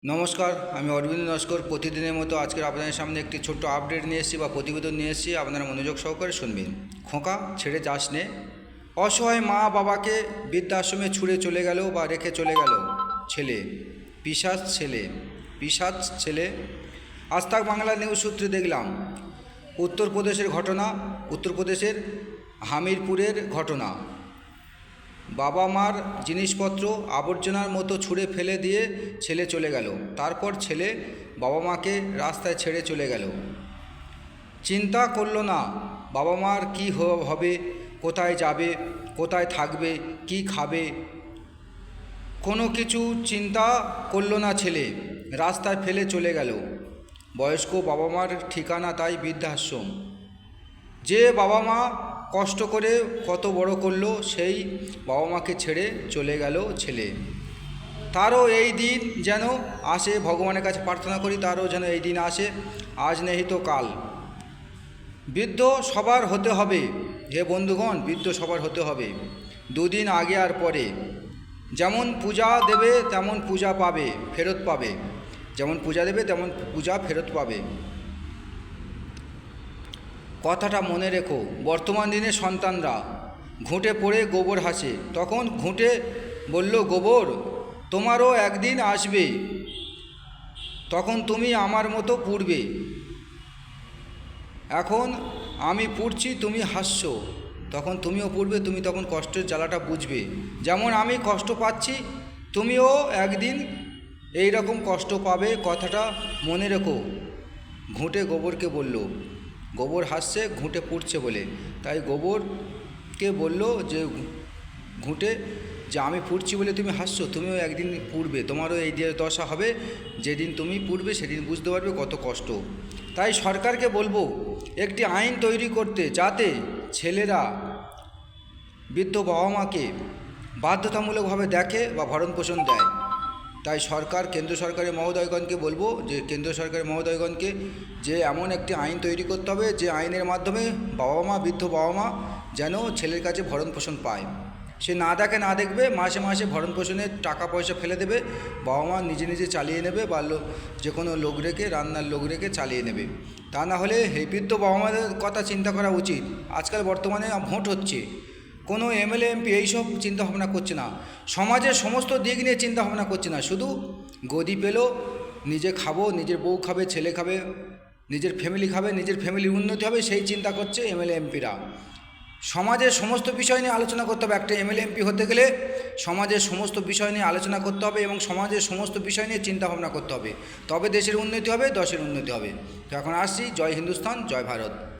নমস্কার, আমি অরবিন্দ নস্কর। প্রতিদিনের মতো আজকের আপনাদের সামনে একটি ছোট্ট আপডেট নিয়ে এসেছি বা প্রতিবেদন নিয়ে এসেছি। আপনারা মনোযোগ সহকারে শুনবেন। খোকা ছেড়ে যাস নে। অসহায় মা বাবাকে বৃদ্ধাশ্রমে ছুঁড়ে চলে গেল বা রেখে চলে গেল ছেলে, পিশাচ ছেলে। আজ তাক বাংলা নিউজ সূত্রে দেখলাম উত্তরপ্রদেশের ঘটনা, উত্তরপ্রদেশের হামিরপুরের ঘটনা। বাবা মার জিনিসপত্র আবর্জনার মতো ছুঁড়ে ফেলে দিয়ে ছেলে চলে গেল। তারপর ছেলে বাবা মাকে রাস্তায় ছেড়ে চলে গেল। চিন্তা করলো না বাবা মার কী হবে, কোথায় যাবে, কোথায় থাকবে, কি খাবে, কোনো কিছু চিন্তা করলো না ছেলে, রাস্তায় ফেলে চলে গেল। বয়স্ক বাবা মার ঠিকানা তাই বৃদ্ধাশ্রম। যে বাবা মা কষ্ট করে কত বড় করলো, সেই বাবা মাকে ছেড়ে চলে গেল ছেলে। তারও এই দিন যেন আসে, ভগবানের কাছে প্রার্থনা করি তারও যেন এই দিন আসে। আজ নেই তো কাল। বৃদ্ধ সবার হতে হবে হে বন্ধুগণ, বৃদ্ধ সবার হতে হবে। দুদিন আগে আর পরে। যেমন পূজা দেবে তেমন পূজা পাবে, ফেরত পাবে। যেমন পূজা দেবে তেমন পূজা ফেরত পাবে। কথাটা মনে রেখো। বর্তমান দিনে সন্তানরা ঘুঁটে পড়ে গোবর হাসে। তখন ঘুঁটে বলল, গোবর তোমারও একদিন আসবে, তখন তুমি আমার মতো পুড়বে। এখন আমি পুড়ছি, তুমি হাসছো, তখন তুমিও পুড়বে, তুমি তখন কষ্টের জ্বালাটা বুঝবে। যেমন আমি কষ্ট পাচ্ছি, তুমিও একদিন এই রকম কষ্ট পাবে, কথাটা মনে রেখো। ঘুঁটে গোবরকে বলল। গোবর হাসছে ঘুঁটে পুড়ছে বলে, তাই গোবরকে বলল যে ঘুঁটে, যে আমি পুড়ছি বলে তুমি হাসছো, তুমিও একদিন পুড়বে, তোমারও এই দশা হবে। যেদিন তুমি পুড়বে সেদিন বুঝতে পারবে কত কষ্ট। তাই সরকারকে বলবো একটি আইন তৈরি করতে, যাতে ছেলেরা বৃদ্ধ বাবা মাকে বাধ্যতামূলকভাবে দেখে বা ভরণ পোষণ দেয়। তাই সরকার, কেন্দ্র সরকারের মহোদয়গণকে বলবো, যে কেন্দ্র সরকারের মহোদয়গণকে যে এমন একটি আইন তৈরি করতে হবে, যে আইনের মাধ্যমে বাবা মা, বৃদ্ধ বাবা মা যেন ছেলের কাছে ভরণ পোষণ পায়। সে না দেখে না দেখবে, মাসে মাসে ভরণ পোষণের টাকা পয়সা ফেলে দেবে, বাবা মা নিজে নিজে চালিয়ে নেবে, বা যে কোনো লোক রেখে, রান্নার লোক রেখে চালিয়ে নেবে। তা না হলে এই বৃদ্ধ বাবা মাদের কথা চিন্তা করা উচিত। আজকাল বর্তমানে ভোট হচ্ছে, কোনো এমএলএ এমপি এইসব চিন্তাভাবনা করছে না, সমাজের সমস্ত দিক নিয়ে চিন্তাভাবনা করছে না। শুধু গদি পেল, নিজে খাবো, নিজের বউ খাবে, ছেলে খাবে, নিজের ফ্যামিলি খাবে, নিজের ফ্যামিলির উন্নতি হবে, সেই চিন্তা করছে এমএলএ এমপিরা। সমাজের সমস্ত বিষয় নিয়ে আলোচনা করতে হবে। একটা এমএলএ এমপি হতে গেলে সমাজের সমস্ত বিষয় নিয়ে আলোচনা করতে হবে এবং সমাজের সমস্ত বিষয় নিয়ে চিন্তাভাবনা করতে হবে, তবে দেশের উন্নতি হবে, দশের উন্নতি হবে। তো এখন আসছি, জয় হিন্দুস্তান, জয় ভারত।